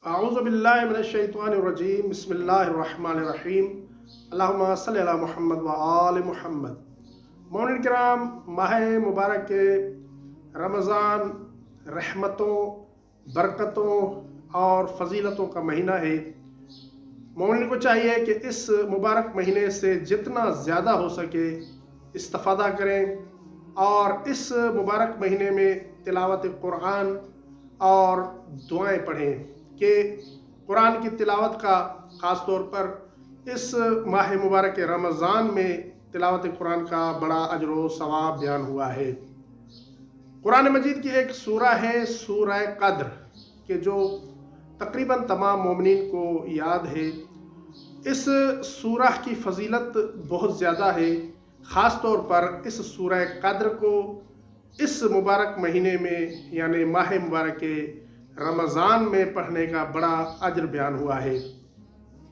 अऊज़ु बिल्लाहि मिनश्शैतानिर्रजीम बिस्मिल्लाहिर्रहमानिर्रहीम अल्लाहुम्मा सल्लि अला मुहम्मद व आले मुहम्मद। मोमिन किराम, माह मुबारक के रमज़ान रहमतों, बरकतों और फजीलतों का महीना है। मोमिन को चाहिए कि इस मुबारक महीने से जितना ज़्यादा हो सके इस्तिफ़ादा करें और इस मुबारक महीने में तिलावत कुरान और दुआएं पढ़ें कि कुरान की तिलावत का ख़ास तौर पर इस माह मुबारक के रमज़ान में तिलावत कुरान का बड़ा अजर व सवाब बयान हुआ है। कुरान मजीद की एक सूरा है सूरह क़द्र के जो तकरीबन तमाम मोमिनीन को याद है। इस सूरह की फजीलत बहुत ज़्यादा है। ख़ास तौर पर इस सूरह क़द्र को इस मुबारक महीने में यानी माह मुबारक के रमज़ान में पढ़ने का बड़ा अजर बयान हुआ है।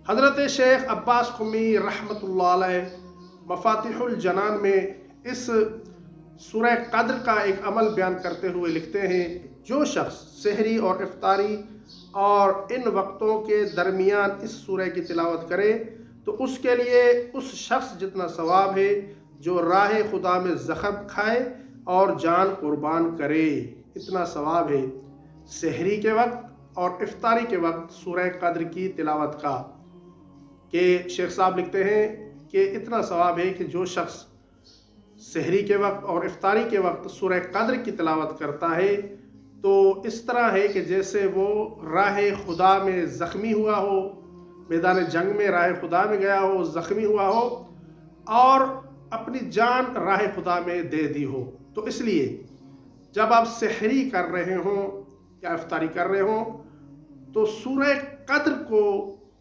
हज़रत शेख अब्बास क़ुमी रहमतुल्लाह अलैह मफ़ातिहुल जनान में इस सूरह क़द्र का एक अमल बयान करते हुए लिखते हैं, जो शख्स सहरी और इफ्तारी और इन वक्तों के दरमियान इस सूरह की तिलावत करे तो उसके लिए उस शख्स जितना सवाब है जो राह खुदा में ज़ख़म खाए और जान कुर्बान करे, इतना सवाब है सहरी के वक्त और इफ्तारी के वक्त सूरह क़द्र की तिलावत का। कि शेख साहब लिखते हैं कि इतना सवाब है कि जो शख्स सहरी के वक्त और इफ्तारी के वक्त सूरह क़द्र की तिलावत करता है तो इस तरह है कि जैसे वो राह खुदा में ज़ख्मी हुआ हो, मैदान जंग में राह खुदा में गया हो, ज़ख्मी हुआ हो और अपनी जान राह खुदा में दे दी हो। तो इसलिए जब आप सहरी कर रहे हों या इफ्तारी कर रहे हों तो सूरह क़द्र को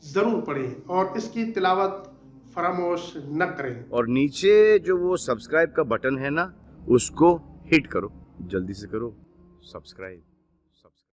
ज़रूर पढ़ें और इसकी तिलावत फरामोश न करें। और नीचे जो वो सब्सक्राइब का बटन है ना, उसको हिट करो, जल्दी से करो सब्सक्राइब।